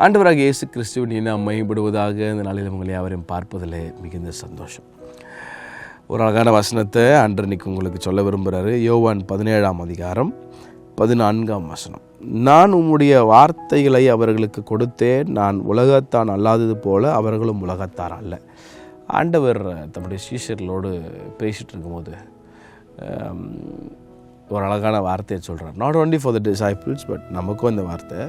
ஆண்டவராக இயேசு கிறிஸ்துவின் நாம் மகிமைப்படுவதாக இந்த நாளில் உங்களை யாவரையும் பார்ப்பதில் மிகுந்த சந்தோஷம். ஒரு அழகான வசனத்தை ஆண்டவர் இன்னைக்கு உங்களுக்கு சொல்ல விரும்புகிறாரு. யோவான் 17:14. நான் உம்முடைய வார்த்தைகளை அவர்களுக்கு கொடுத்தேன், நான் உலகத்தான் அல்லாதது போல அவர்களும் உலகத்தார் அல்ல. ஆண்டவர் தம்முடைய சீஷர்களோடு பேசிகிட்டு இருக்கும்போது ஒரு அழகான வார்த்தையை சொல்கிறார். Not only for the disciples, but நமக்கும் இந்த வார்த்தை.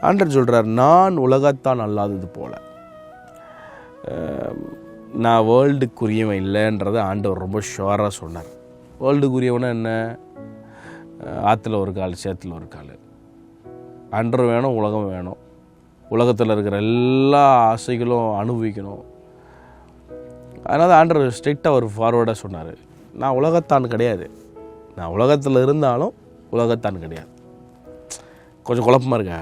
ஆண்டவர் சொல்கிறார், நான் உலகத்தான் அல்லாதது போல. நான் வேர்ல்டுக்குரியவன் இல்லைன்றதை ஆண்டவர் ரொம்ப ஷுவராக சொன்னார். வேர்ல்டுக்குரியவனா என்ன? ஆற்றுல ஒரு கால், சேத்துல ஒரு கால். ஆண்டவர் வேணும், உலகம் வேணும். உலகத்தில் இருக்கிற எல்லா ஆசைகளும் அனுபவிக்கணும். அதனால் ஆண்டவர் ஸ்ட்ரிக்டாக ஒரு ஃபார்வர்டாக சொன்னார், நான் உலகத்தான் கிடையாது. நான் உலகத்தில் இருந்தாலும் உலகத்தான் கிடையாது. கொஞ்சம் குழப்பமாக இருக்கா?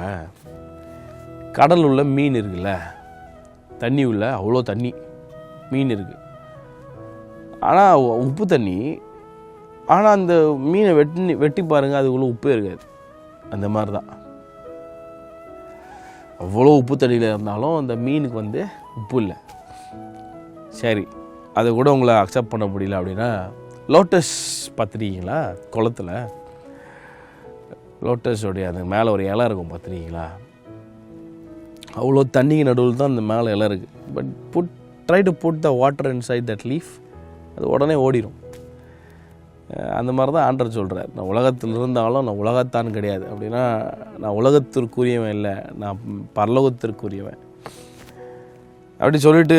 கடல் உள்ள மீன் இருக்குல்ல, தண்ணி உள்ள அவ்வளோ தண்ணி மீன் இருக்குது. ஆனால் உப்பு தண்ணி. ஆனால் அந்த மீனை வெட்டி பாருங்கள், அதுக்குள்ளே உப்பே இருக்காது. அந்த மாதிரி தான் அவ்வளோ உப்பு தண்ணியில் இருந்தாலும் அந்த மீனுக்கு உப்பு இல்லை. சரி, அதை கூட உங்களை அக்செப்ட் பண்ண முடியல அப்படின்னா, லோட்டஸ் பார்த்துருக்கீங்களா? குளத்தில் லோட்டஸோடைய அந்த மேலே ஒரு இலை இருக்கும், பார்த்துருக்கீங்களா? அவ்வளோ தண்ணிக்கு நடுவில் தான் அந்த மேலே இலை இருக்குது. But try to put the water inside that leaf, அது உடனே ஓடிடும். அந்த மாதிரி தான் ஆண்டவர் சொல்கிறார், நான் உலகத்தில் இருந்தாலும் நான் உலகத்தான் கிடையாது. அப்படின்னா நான் உலகத்திற்குரியவன் இல்லை, நான் பரலோகத்திற்குரியவன் அப்படி சொல்லிட்டு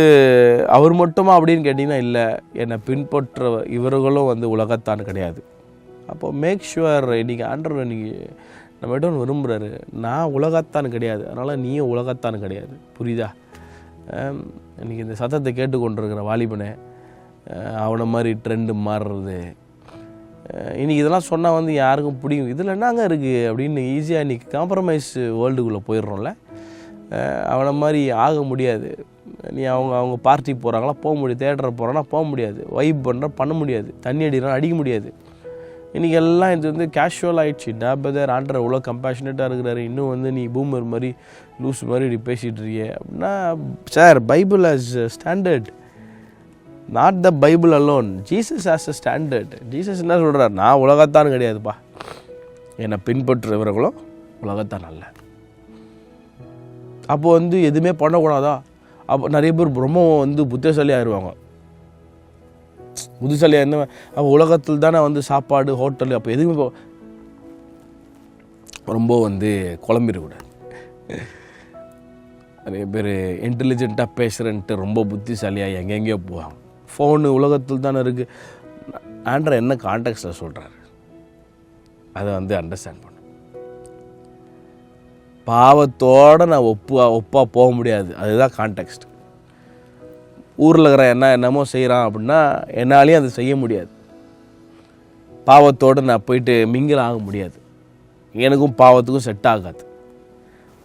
அவர் மட்டுமா அப்படின்னு கேட்டிங்கன்னா, இல்லை, என்னை பின்பற்ற இவர்களும் உலகத்தான் கிடையாது. அப்போது மேக் ஷுவர் இன்றைக்கி ஆண்டவர் நம்மகிட்ட விரும்புகிறாரு, நான் உலகத்தான் கிடையாது, அதனால் நீயும் உலகத்தான் கிடையாது. புரியுதா? இன்றைக்கி இந்த சத்தத்தை கேட்டுக்கொண்டிருக்கிற வாலிபனே, அவனை மாதிரி ட்ரெண்டு மாறுறது, இன்றைக்கி இதெல்லாம் சொன்னால் யாருக்கும் பிடிக்கும். இதில் என்னங்க இருக்குது அப்படின்னு ஈஸியாக இன்றைக்கி காம்ப்ரமைஸ் வேர்ல்டுக்குள்ளே போயிடுறோம்ல. அவனை மாதிரி ஆக முடியாது. நீ அவங்க பார்ட்டிக்கு போகிறாங்களா, போக முடியாது. தேட்டரை போகிறான்னா போக முடியாது. வைப் பண்ணுற பண்ண முடியாது. தண்ணி அடிக்கிறான் அடிக்க முடியாது. இன்றைக்கி எல்லாம் இது கேஷுவல் ஆகிடுச்சு. டேபதர் ஆண்டர் எவ்வளோ கம்பேஷனேட்டாக இருக்கிறாரு, இன்னும் நீ பூமர் மாதிரி லூஸ் மாதிரி இப்படி பேசிகிட்டு இருக்கிய அப்படின்னா, sir, Bible as standard, not the Bible alone, Jesus as a standard. Jesus என்ன சொல்கிறார்? நான் உலகத்தான் கிடையாதுப்பா, என்னை பின்பற்றுறவர்களும் உலகத்தான் அல்ல. அப்போது எதுவுமே பண்ணக்கூடாதா? அப்போ நிறைய பேர் ரொம்ப புத்திசாலி ஆயிடுவாங்க. புத்திசாலியாக இருந்தவன் அப்போ உலகத்தில் தானே சாப்பாடு, ஹோட்டல், அப்போ எதுவுமே ரொம்ப குழம்பிடக்கூடாது. நிறைய பேர் இன்டெலிஜென்ட்டாக பேசுகிறேன்ட்டு ரொம்ப புத்திசாலியாக எங்கெங்கேயோ போவாங்க. ஃபோனு உலகத்தில் தானே இருக்குது. ஆண்டவர் என்ன கான்டெக்ஸ்டில் சொல்கிறாரு அதை அண்டர்ஸ்டாண்ட் பண்ணணும். பாவத்தோடு நான் ஒப்பாக போக முடியாது, அதுதான் கான்டெக்ஸ்ட். ஊரில் இருக்கிற என்னமோ செய்கிறான் அப்படின்னா என்னாலையும் அது செய்ய முடியாது. பாவத்தோடு நான் போயிட்டு மிங்கில் ஆக முடியாது. எனக்கும் பாவத்துக்கும் செட் ஆகாது,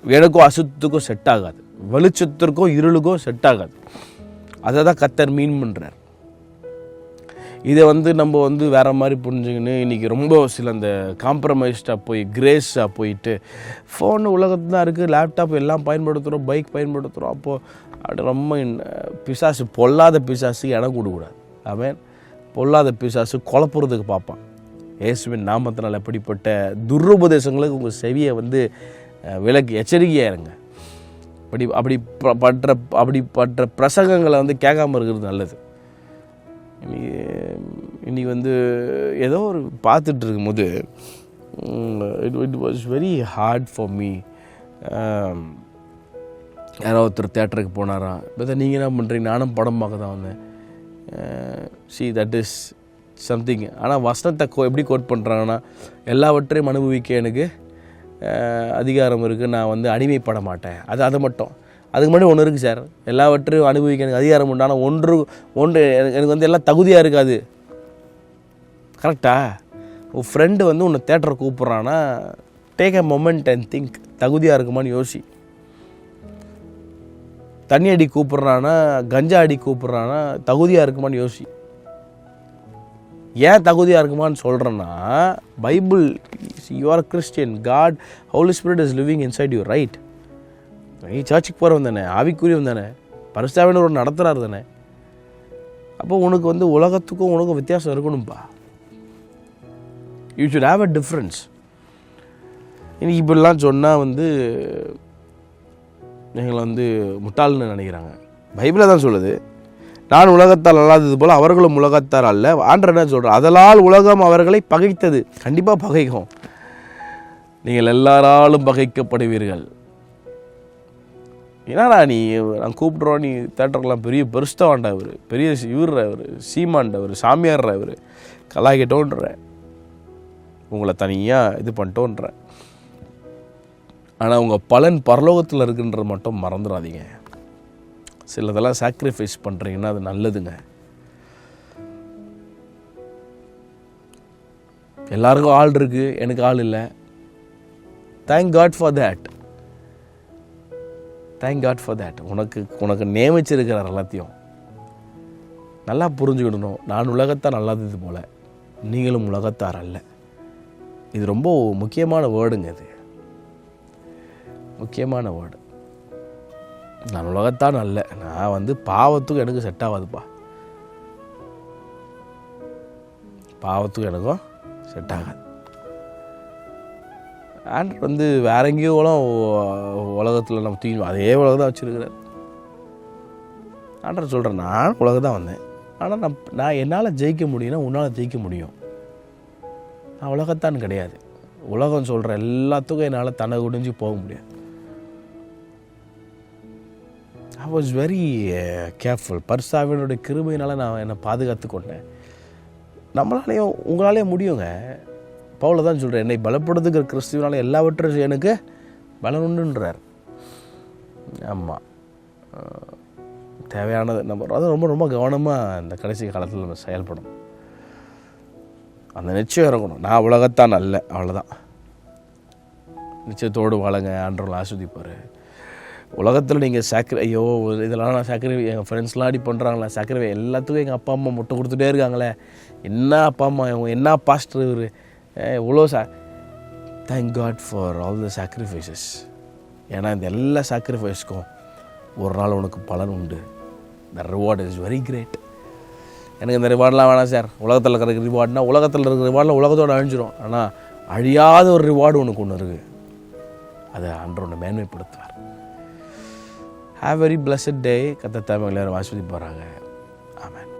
எனக்கும் அசுத்தத்துக்கும் செட் ஆகாது, வெளிச்சத்திற்கும் இருளுக்கும் செட் ஆகாது. அதை தான் கர்த்தர் மீன் பண்ணுறார். இதை நம்ம வேறு மாதிரி புரிஞ்சுக்கின்னு இன்றைக்கி ரொம்ப சில அந்த காம்ப்ரமைஸ்டாக போய் கிரேஸாக போயிட்டு ஃபோனு உலகத்தில் தான் இருக்குது, லேப்டாப் எல்லாம் பயன்படுத்துகிறோம், பைக் பயன்படுத்துகிறோம். அப்போது அப்படி ரொம்ப பிசாசு, பொல்லாத பிசாசுக்கு இடம் கொடுக்கூடாது. அவன் பொல்லாத பிசாசு குழப்புறதுக்கு பார்ப்பான். இயேசுவின் நாமத்தினால் எப்படிப்பட்ட துருபதேசங்களுக்கு உங்கள் செவியை விலக்கி எச்சரிக்கையாக இருங்க. அப்படிப்பட்ட பிரசங்கங்களை கேட்காமல் இருக்கிறது நல்லது. இன்னைக்கு ஏதோ ஒரு பார்த்துட்டு இருக்கும்போது it was very hard for me. யாரோ ஒருத்தர் தேட்டருக்கு போனாராம். இப்போ நீங்கள் என்ன பண்ணுறீங்க? நானும் படம் பார்க்க தான் வந்தேன். That is something. ஆனால் வசனத்தை எப்படி கோட் பண்ணுறாங்கன்னா, எல்லாவற்றையும் அனுபவிக்க எனக்கு அதிகாரம் இருக்குது, நான் அடிமைப்பட மாட்டேன். அதை மட்டும். அதுக்கு முன்னாடி ஒன்று இருக்குது சார், எல்லாவற்றையும் அனுபவிக்க எனக்கு அதிகாரம் உண்டு, ஆனால் ஒன்று எனக்கு எல்லாம் தகுதியாக இருக்காது. கரெக்டா? உன் ஃப்ரெண்டு உன்னை தேட்டரை கூப்பிட்றான்னா take a moment and think, தகுதியாக இருக்குமான்னு யோசி. தண்ணி அடி கூப்பிட்றான்னா, கஞ்சா அடி கூப்பிட்றான்னா தகுதியாக இருக்குமான்னு யோசி. ஏன் தகுதியாக இருக்குமான்னு சொல்கிறேன்னா, Bible, you are Christian, God, Holy Spirit is living inside you, right? நீ சர்ச்சுக்கு போகிறவன் தானே, ஆவிக்குரியவன் தானே, பரிசுத்தாவினர் ஒரு நடத்துகிறாரு தானே. அப்போ உனக்கு வந்து உலகத்துக்கும் உனக்கும் வித்தியாசம் இருக்கணும்ப்பா. You should have a difference. இன்னைக்கு இப்படிலாம் சொன்னால் வந்து எங்களை வந்து முட்டாள்னு நினைக்கிறாங்க. பைபிளில் தான் சொல்லுது, நான் உலகத்தால் அல்லாதது போல் அவர்களும் உலகத்தார் அல்ல. ஆண்டவர் என்ன சொல்கிறார்? அதனால் உலகம் அவர்களை பகைத்தது. கண்டிப்பாக பகைக்கும். நீங்கள் எல்லாராலும் பகைக்கப்படுவீர்கள். என்னடா நீ நான் கூப்பிட்றோம், நீ தேட்டருக்கெல்லாம் பெரிய பெருஸ்தவாண்டா, இவர் பெரிய இவர்ற, இவர் சீமாண்டா, இவர் சாமியார்ற, இவர் கலாய்கட்டோன்ற, உங்களை தனியாக இது பண்ணிட்டோன்ற. ஆனால் உங்கள் பலன் பரலோகத்தில் இருக்குன்றது மட்டும் மறந்துடாதீங்க. சிலதெல்லாம் சாக்ரிஃபைஸ் பண்ணுறீங்கன்னா அது நல்லதுங்க. எல்லாருக்கும் ஆள் இருக்குது, எனக்கு ஆள் இல்லை. Thank God for that. Thank God for that. உனக்கு நியமிச்சிருக்கிறார் எல்லாத்தையும். நல்லா புரிஞ்சுக்கிடணும். நான் உலகத்தார் அல்லாதது போல் நீங்களும் உலகத்தார் அல்ல. இது ரொம்ப முக்கியமான வேர்டுங்க. இது முக்கியமான வேர்டு. நான் உலகத்தான் அல்ல. நான் வந்து பாவத்துக்கும் எனக்கு செட் ஆகாதுப்பா. பாவத்துக்கும் எனக்கும் செட் ஆகாது. ஆண்டவர் வந்து வேற எங்கேயோ உலகத்தில் நம்ம தூக்கி அதே உலகம் தான் வச்சுருக்கிறார். ஆண்டவர் சொல்கிறேன், நான் உலகம் தான் வந்தேன். ஆனால் நான் என்னால் ஜெயிக்க முடியும்னா உன்னால் ஜெயிக்க முடியும். நான் உலகத்தான் கிடையாது. உலகம் சொல்கிற எல்லாத்துக்கும் என்னால் தன்னை குடிஞ்சு போக முடியாது. I was very careful. பரிசுத்தாவியனுடைய கிருபையினால் நான் என்னை பாதுகாத்து கொண்டேன். நம்மளாலேயும் உங்களாலேயும் முடியுங்க. பவுல் தான் சொல்கிறேன், என்னை பலப்படுத்துகிற கிறிஸ்துவினால எல்லாவற்றும் எனக்கு பலன் உண்டுன்றார். ஆமாம், தேவையானது நம்ம அது ரொம்ப ரொம்ப கவனமாக இந்த கடைசி காலத்தில் நம்ம செயல்படும். அந்த நிச்சயம் இருக்கணும். நான் உலகத்தான் அல்ல, அவ்வளோதான். நிச்சயத்தோடு வாழுங்க, ஆண்டவர்கள் ஆஸ்வதிப்பார். உலகத்தில் நீங்கள் ஐயோ இதெல்லாம் நான் எங்கள் ஃப்ரெண்ட்ஸ்லாம் அடி பண்ணுறாங்களே, எல்லாத்துக்கும் எங்கள் அப்பா அம்மா முட்டை கொடுத்துட்டே இருக்காங்களே, என்ன அப்பா அம்மா இவங்க, என்ன பாஸ்டர் இவர், இவ்வளோ thank God for all the sacrifices. ஏன்னா இந்த எல்லா சாக்ரிஃபைஸ்க்கும் ஒரு நாள் உனக்கு பலன் உண்டு. The reward is very great. எனக்கு இந்த ரிவார்டெலாம் வேணாம் சார். உலகத்தில் இருக்கிற ரிவார்ட்னா உலகத்தில் இருக்கிற ரிவார்டில் உலகத்தோடு அழிஞ்சிடும். ஆனால் அழியாத ஒரு ரிவார்டு உனக்கு ஒன்று இருக்குது. அதை ஆண்டவர் மேன்மைப்படுத்துவார். Have very blessed day. கர்த்தர் தாமே எல்லாரும் ஆசீர்வதிப்பாராங்க. ஆமென்.